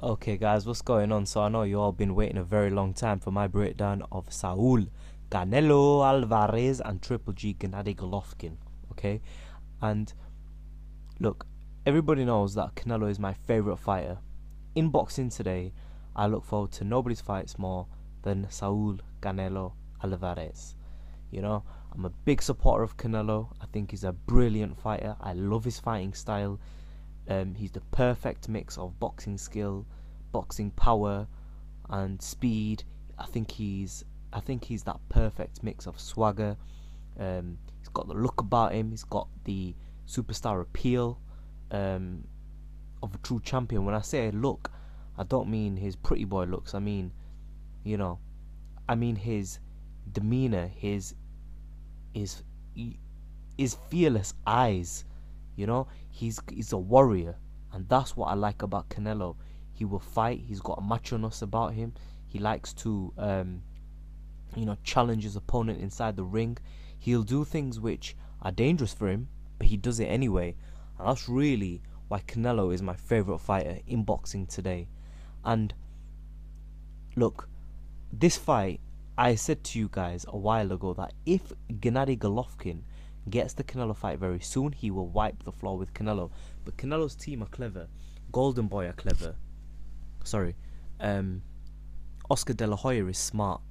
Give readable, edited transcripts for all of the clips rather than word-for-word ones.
Okay guys, what's going on? So I know you all been waiting a very long time for my breakdown of Saul, Canelo Alvarez and Triple G Gennady Golovkin. Okay, and look, everybody knows that Canelo is my favorite fighter. In boxing today, I look forward to nobody's fights more than Saul Canelo Alvarez. You know, I'm a big supporter of Canelo. I think he's a brilliant fighter. I love his fighting style. He's the perfect mix of boxing skill, boxing power, and speed. I think he's that perfect mix of swagger. He's got the look about him. He's got the superstar appeal um, of a true champion. When I say look, I don't mean his pretty boy looks. I mean, you know, I mean his demeanor, his his fearless eyes. You know, he's a warrior, and that's what I like about Canelo. He will fight. He's got a macho-ness about him. He likes to challenge his opponent inside the ring. He'll do things which are dangerous for him, but he does it anyway. And that's really why Canelo is my favorite fighter in boxing today. And look, this fight, I said to you guys a while ago that if Gennady Golovkin gets the Canelo fight very soon, he will wipe the floor with Canelo. But Canelo's team are clever. Golden Boy are clever. Sorry. Oscar De La Hoya is smart.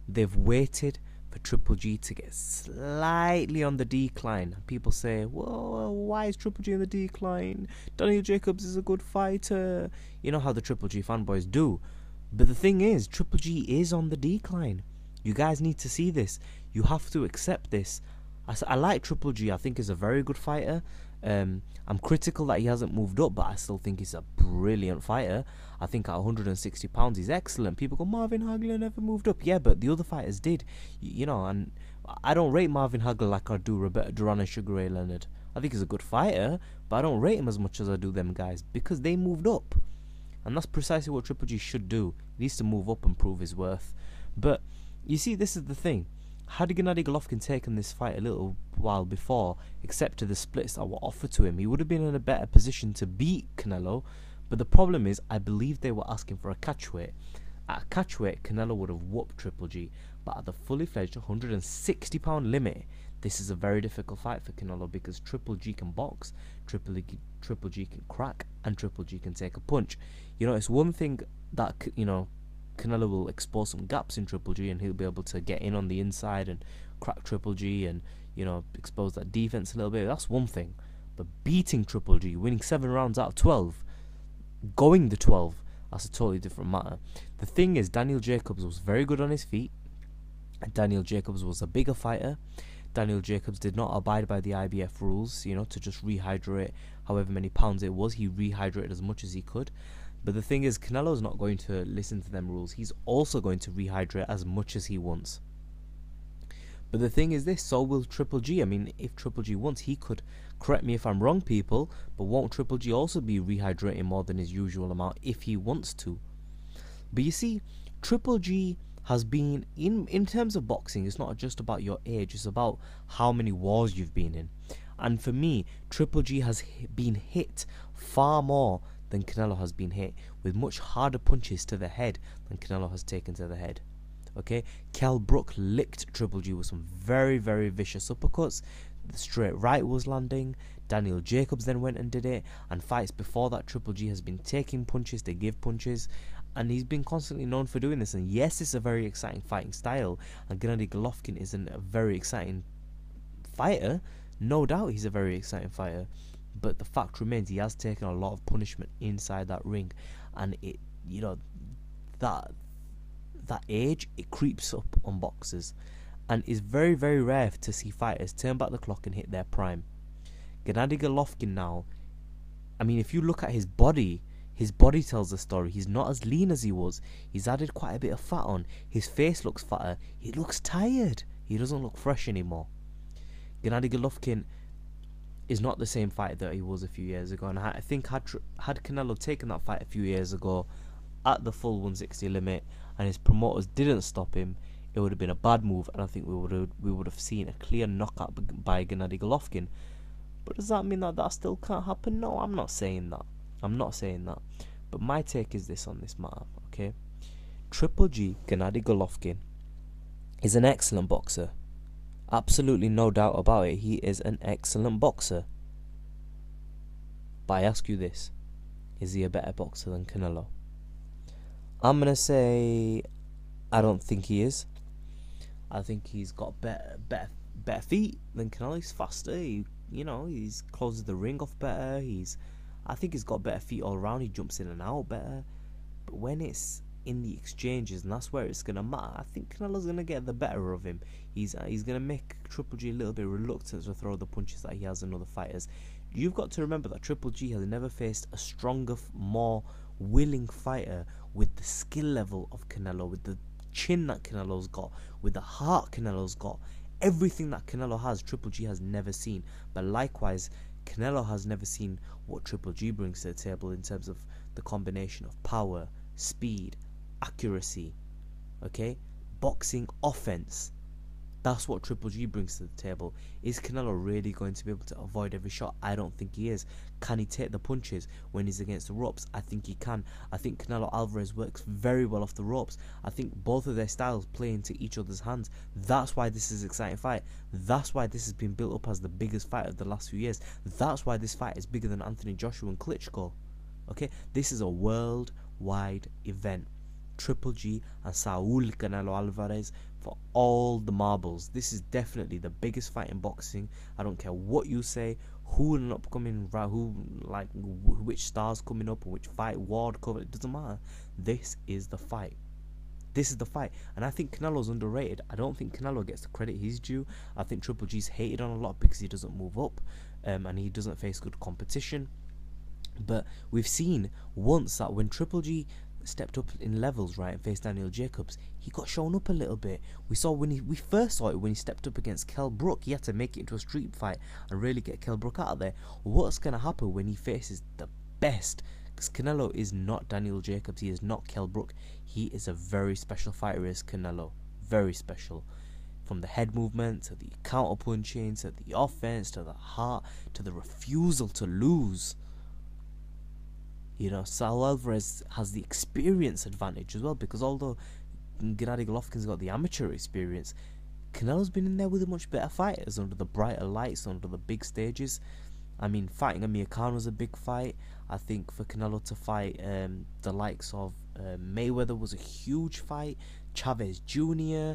They've waited for Triple G to get slightly on the decline. People say, whoa, why is Triple G on the decline? Daniel Jacobs is a good fighter. You know how the Triple G fanboys do. But the thing is, Triple G is on the decline. You guys need to see this. You have to accept this. I like Triple G. I think he's a very good fighter. I'm critical that he hasn't moved up, but I still think he's a brilliant fighter. I think at 160 pounds he's excellent. People go, Marvin Hagler never moved up. Yeah, but the other fighters did. And I don't rate Marvin Hagler like I do Roberto Duran and Sugar Ray Leonard. I think he's a good fighter, but I don't rate him as much as I do them guys because they moved up. And that's precisely what Triple G should do. He needs to move up and prove his worth. But you see, this is the thing. Had Gennady Golovkin taken this fight a little while before, accepted the splits that were offered to him, he would have been in a better position to beat Canelo. But the problem is, I believe they were asking for a catchweight. At a catchweight, Canelo would have whooped Triple G. But at the fully fledged 160 pound limit, this is a very difficult fight for Canelo because Triple G can box, Triple G can crack, and Triple G can take a punch. You know, it's one thing that, Canelo will expose some gaps in Triple G and he'll be able to get in on the inside and crack Triple G and, expose that defense a little bit. That's one thing. But beating Triple G, winning 7 rounds out of 12, going the 12, that's a totally different matter. The thing is, Daniel Jacobs was very good on his feet. Daniel Jacobs was a bigger fighter. Daniel Jacobs did not abide by the IBF rules, to just rehydrate however many pounds it was. He rehydrated as much as he could. But the thing is, Canelo's not going to listen to them rules. He's also going to rehydrate as much as he wants. But the thing is this, so will Triple G. I mean, if Triple G wants, he could, correct me if I'm wrong, people, but won't Triple G also be rehydrating more than his usual amount if he wants to? But you see, Triple G has been, in terms of boxing, it's not just about your age, it's about how many wars you've been in. And for me, Triple G has been hit far more than Canelo has been hit, with much harder punches to the head than Canelo has taken to the head. Okay, Kell Brook licked Triple G with some very, very vicious uppercuts. The straight right was landing. Daniel Jacobs then went and did it. And fights before that, Triple G has been taking punches to give punches. And he's been constantly known for doing this. And yes, it's a very exciting fighting style. And Gennady Golovkin isn't a very exciting fighter. No doubt he's a very exciting fighter. But the fact remains, he has taken a lot of punishment inside that ring, and it, that age, it creeps up on boxers, and it's very, very rare to see fighters turn back the clock and hit their prime. Gennady Golovkin now, I mean, if you look at his body tells the story. He's not as lean as he was. He's added quite a bit of fat on. His face looks fatter. He looks tired. He doesn't look fresh anymore. Gennady Golovkin is not the same fighter that he was a few years ago, and I think had Canelo taken that fight a few years ago at the full 160 limit and his promoters didn't stop him, it would have been a bad move, and I think we would have seen a clear knockout by Gennady Golovkin. But does that mean that still can't happen? No, I'm not saying that. But my take is this on this matter, okay? Triple G, Gennady Golovkin, is an excellent boxer. Absolutely no doubt about it. He is an excellent boxer. But I ask you this, is he a better boxer than Canelo? I'm going to say I don't think he is. I think he's got better feet than Canelo. He's faster. He's closes the ring off better. I think he's got better feet all around. He jumps in and out better. But when it's in the exchanges, and that's where it's gonna matter, I think Canelo's gonna get the better of him. He's gonna make Triple G a little bit reluctant to throw the punches that he has in other fighters. You've got to remember that Triple G has never faced a stronger, more willing fighter with the skill level of Canelo, with the chin that Canelo's got, with the heart Canelo's got. Everything that Canelo has, Triple G has never seen. But likewise, Canelo has never seen what Triple G brings to the table in terms of the combination of power, speed, accuracy, okay, boxing, offense. That's what Triple G brings to the table. Is Canelo really going to be able to avoid every shot? I don't think he is. Can he take the punches when he's against the ropes? I think he can. I think Canelo Alvarez works very well off the ropes. I think both of their styles play into each other's hands. That's why this is an exciting fight. That's why this has been built up as the biggest fight of the last few years. That's why this fight is bigger than Anthony Joshua and Klitschko. Okay, this is a worldwide event. Triple G and Saul Canelo Alvarez for all the marbles. This is definitely the biggest fight in boxing. I don't care what you say, who an upcoming, which stars coming up, or which fight, Ward cover, it doesn't matter. This is the fight. This is the fight, and I think Canelo's underrated. I don't think Canelo gets the credit he's due. I think Triple G's hated on a lot because he doesn't move up, and he doesn't face good competition. But we've seen once that when Triple G stepped up in levels, right, and faced Daniel Jacobs, he got shown up a little bit. We first saw it when he stepped up against Kell Brook. He had to make it into a street fight and really get Kell Brook out of there. What's going to happen when he faces the best? Because Canelo is not Daniel Jacobs. He is not Kell Brook. He is a very special fighter, is Canelo. Very special. From the head movement, to the counter punching, to the offense, to the heart, to the refusal to lose. Saul Alvarez has the experience advantage as well, because although Gennady Golovkin's got the amateur experience, Canelo's been in there with the much better fighters under the brighter lights, under the big stages. I mean, fighting Amir Khan was a big fight. I think for Canelo to fight the likes of Mayweather was a huge fight. Chavez Jr.,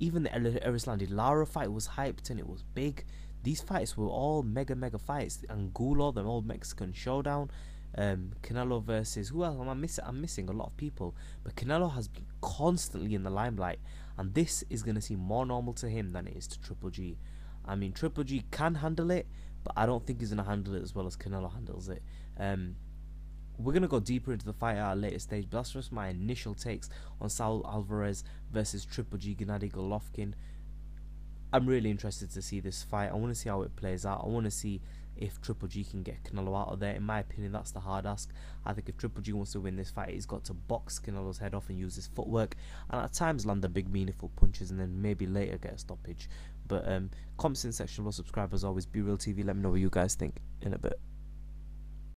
even the Erislandy Lara fight was hyped and it was big. These fights were all mega fights. Angulo, the old Mexican showdown. Canelo versus who else am I missing? I'm missing a lot of people, but Canelo has been constantly in the limelight, and this is going to seem more normal to him than it is to Triple G. I mean, Triple G can handle it, but I don't think he's going to handle it as well as Canelo handles it. We're going to go deeper into the fight at a later stage, but that's just my initial takes on Saul Alvarez versus Triple G Gennady Golovkin. I'm really interested to see this fight. I want to see how it plays out. I want to see if Triple G can get Canelo out of there. In my opinion, that's the hard ask. I think if Triple G wants to win this fight, he's got to box Canelo's head off and use his footwork, and at times land the big meaningful punches, and then maybe later get a stoppage. But comments in section below, subscribe as always. Be Real TV. Let me know what you guys think in a bit.